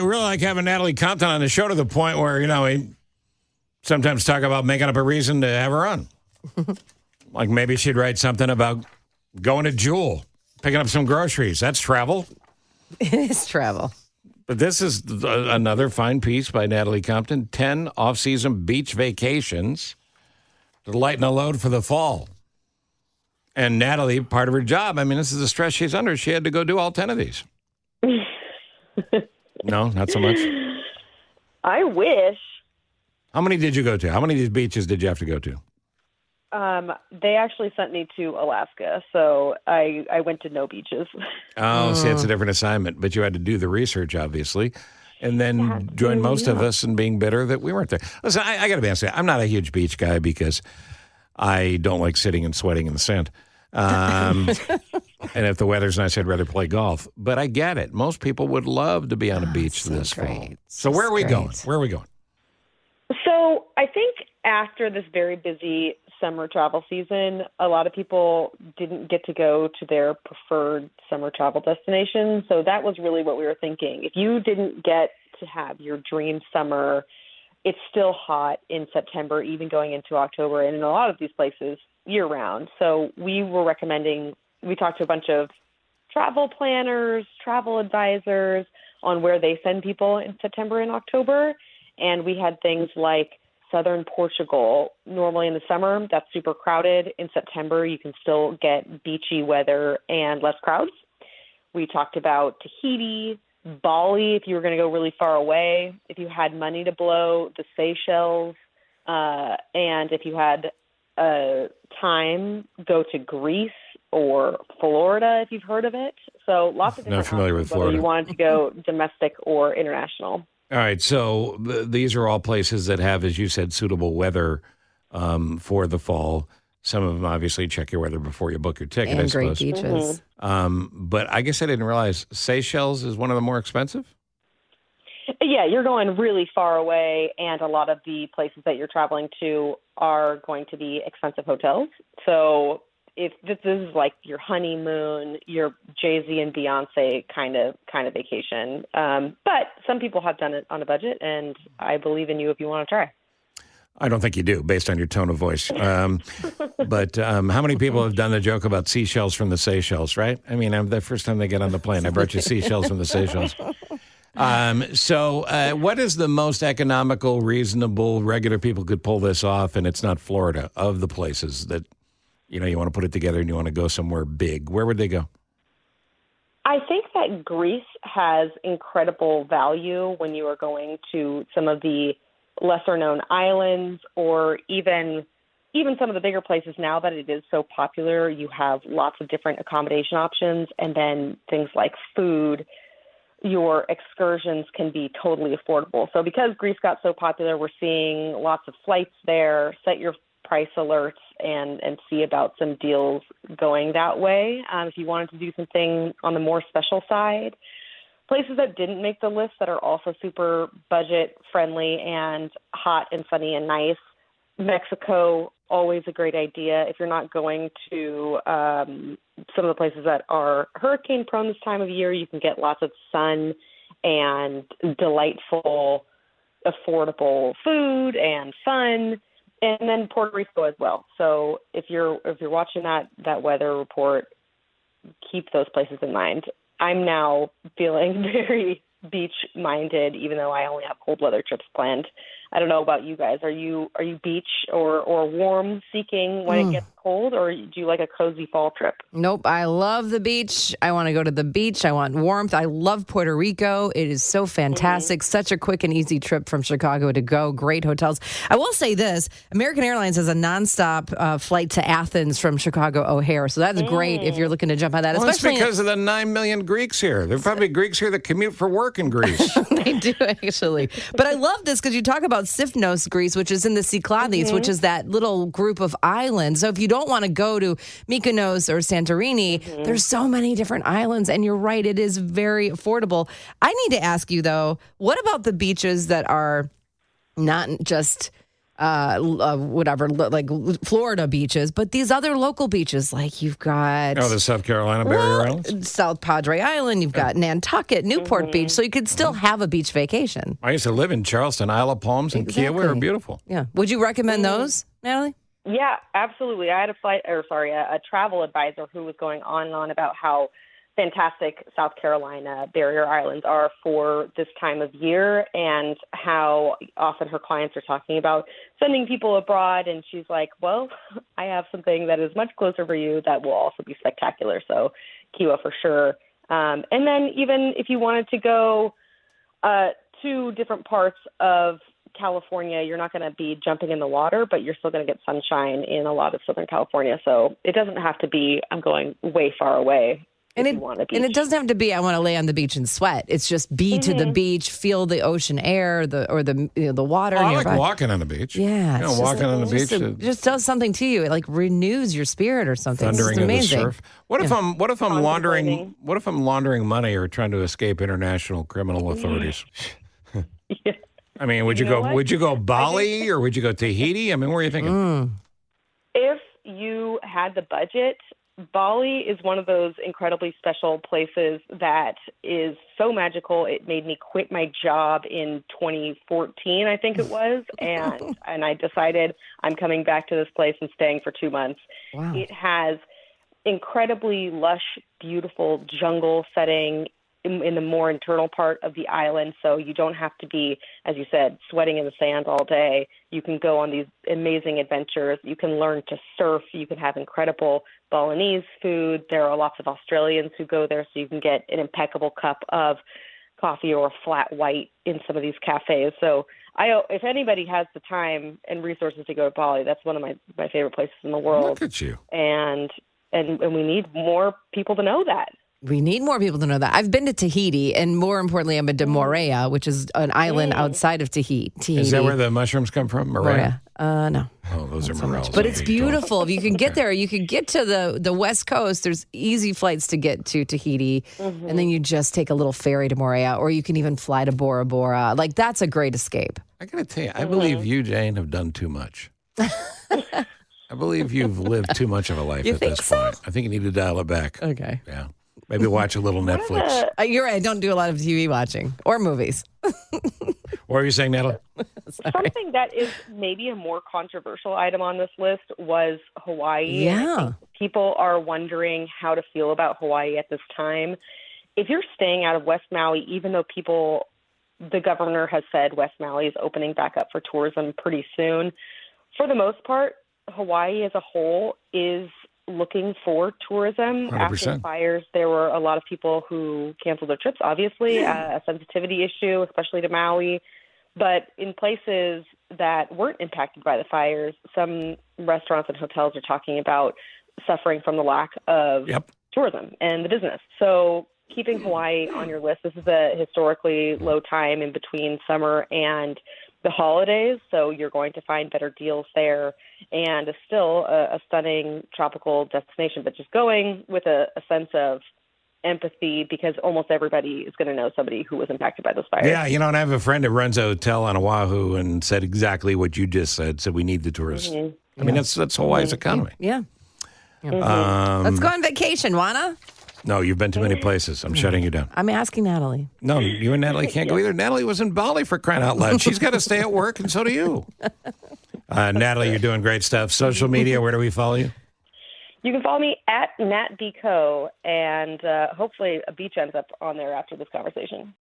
really like having Natalie Compton on the show to the point where, we sometimes talk about making up a reason to have her on. Like maybe she'd write something about going to Jewel, picking up some groceries. That's travel. It is travel. But this is another fine piece by Natalie Compton. 10 off-season beach vacations to lighten the load for the fall. And Natalie, part of her job, this is the stress she's under. She had to go do all 10 of these. No, not so much? I wish. How many did you go to? How many of these beaches did you have to go to? They actually sent me to Alaska, so I went to no beaches. Oh, see, it's a different assignment, but you had to do the research, obviously, and then join most of us in being bitter that we weren't there. Listen, I got to be honest with you, I'm not a huge beach guy because I don't like sitting and sweating in the sand. And if the weather's nice, I'd rather play golf. But I get it. Most people would love to be on a beach this fall. So where are we going? Where are we going? So I think after this very busy summer travel season, a lot of people didn't get to go to their preferred summer travel destination. So that was really what we were thinking. If you didn't get to have your dream summer, it's still hot in September, even going into October, and in a lot of these places year-round. So we were recommending, we talked to a bunch of travel planners, travel advisors on where they send people in September and October, and we had things like southern Portugal. Normally in the summer, that's super crowded. In September, you can still get beachy weather and less crowds. We talked about Tahiti, Bali, if you were going to go really far away, if you had money to blow, the Seychelles, and if you had time, go to Greece or Florida, if you've heard of it. So lots of different Not familiar with options, whether Florida. you wanted to go domestic or international. All right, so these are all places that have, as you said, suitable weather for the fall. Some of them, obviously, check your weather before you book your ticket, And I great suppose. beaches. But I guess I didn't realize Seychelles is one of the more expensive? Yeah, you're going really far away, and a lot of the places that you're traveling to are going to be expensive hotels. So if this is like your honeymoon, your Jay-Z and Beyonce kind of vacation. But some people have done it on a budget, and I believe in you if you want to try. I don't think you do, based on your tone of voice. But how many people have done the joke about seashells from the Seychelles, right? The first time they get on the plane, I brought you seashells from the Seychelles. So what is the most economical, reasonable, regular people could pull this off, and it's not Florida, of the places that, you want to put it together and you want to go somewhere big? Where would they go? I think that Greece has incredible value when you are going to some of the lesser-known islands, or even some of the bigger places. Now that it is so popular, you have lots of different accommodation options, and then things like food. Your excursions can be totally affordable. So because Greece got so popular, we're seeing lots of flights there. Set your price alerts and see about some deals going that way. If you wanted to do something on the more special side, places that didn't make the list that are also super budget friendly and hot and sunny and nice. Mexico, always a great idea. If you're not going to some of the places that are hurricane prone this time of year, you can get lots of sun and delightful, affordable food and fun. And then Puerto Rico as well. So if you're watching that weather report, keep those places in mind. I'm now feeling very beach-minded, even though I only have cold weather trips planned. I don't know about you guys. Are you beach or warm seeking when it gets cold, or do you like a cozy fall trip? Nope. I love the beach. I want to go to the beach. I want warmth. I love Puerto Rico. It is so fantastic. Such a quick and easy trip from Chicago to go. Great hotels. I will say this. American Airlines has a nonstop flight to Athens from Chicago O'Hare. So that's great if you're looking to jump on that. Well, especially because of the 9 million Greeks here. There are probably Greeks here that commute for work in Greece. They do, actually. But I love this because you talk about Sifnos, Greece, which is in the Cyclades, which is that little group of islands. So if you don't want to go to Mykonos or Santorini, there's so many different islands. And you're right, it is very affordable. I need to ask you, though, what about the beaches that are not just like Florida beaches, but these other local beaches, like you've got the South Carolina barrier islands, South Padre Island, you've got Nantucket, Newport Beach, so you could still have a beach vacation. I used to live in Charleston. Isle of Palms and Kiawah are beautiful. Yeah. Would you recommend those, Natalie? Yeah, absolutely. I had a travel advisor who was going on and on about how fantastic South Carolina barrier islands are for this time of year and how often her clients are talking about sending people abroad. And she's like, well, I have something that is much closer for you that will also be spectacular. So Kiawah for sure. And then even if you wanted to go to different parts of California, you're not going to be jumping in the water, but you're still going to get sunshine in a lot of Southern California. So it doesn't have to be, I'm going way far away. And it doesn't have to be, I want to lay on the beach and sweat. It's just be to the beach, feel the ocean air, the water. I like walking on the beach. Yeah. Walking on the beach. It just does something to you. It like renews your spirit or something. Thundering it's of the amazing. surf. What if I'm laundering money or trying to escape international criminal authorities? Yeah. I mean, would you go Bali or would you go Tahiti? I mean, where are you thinking? If you had the budget, Bali is one of those incredibly special places that is so magical. It made me quit my job in 2014, I think it was, and I decided I'm coming back to this place and staying for 2 months. Wow. It has incredibly lush, beautiful jungle setting in the more internal part of the island, so you don't have to be, as you said, sweating in the sand all day. You can go on these amazing adventures. You can learn to surf. You can have incredible Balinese food. There are lots of Australians who go there, so you can get an impeccable cup of coffee or a flat white in some of these cafes. So if anybody has the time and resources to go to Bali, that's one of my favorite places in the world. Look at you. And we need more people to know that. We need more people to know that. I've been to Tahiti, and more importantly, I've been to Moorea, which is an island outside of Tahiti. Is that where the mushrooms come from? Moorea? No. Oh, those are morels. But it's beautiful. If you can get there, you can get to the West Coast. There's easy flights to get to Tahiti, and then you just take a little ferry to Moorea, or you can even fly to Bora Bora. Like, that's a great escape. I got to tell you, I believe you, Jane, have done too much. I believe you've lived too much of a life at this point. I think you need to dial it back. Okay. Yeah. Maybe watch a little Netflix. You're right. I don't do a lot of TV watching or movies. What are you saying, Natalie? Something that is maybe a more controversial item on this list was Hawaii. Yeah. I think people are wondering how to feel about Hawaii at this time. If you're staying out of West Maui, even though the governor has said West Maui is opening back up for tourism pretty soon, for the most part, Hawaii as a whole is looking for tourism. 100%. After the fires, there were a lot of people who canceled their trips, obviously, a sensitivity issue, especially to Maui. But in places that weren't impacted by the fires, some restaurants and hotels are talking about suffering from the lack of tourism and the business. So keeping Hawaii on your list, this is a historically low time in between summer and the holidays, so you're going to find better deals there, and it's still a stunning tropical destination, but just going with a sense of empathy because almost everybody is going to know somebody who was impacted by those fires. Yeah, and I have a friend that runs a hotel on Oahu and said exactly what you just said, so we need the tourists. I mean, that's Hawaii's economy. Yeah. Let's go on vacation, Juana. No, you've been to many places. I'm shutting you down. I'm asking Natalie. No, you and Natalie can't go either. Natalie was in Bali for crying out loud. She's got to stay at work, and so do you. Natalie, you're doing great stuff. Social media, where do we follow you? You can follow me at NatBco, and hopefully a beach ends up on there after this conversation.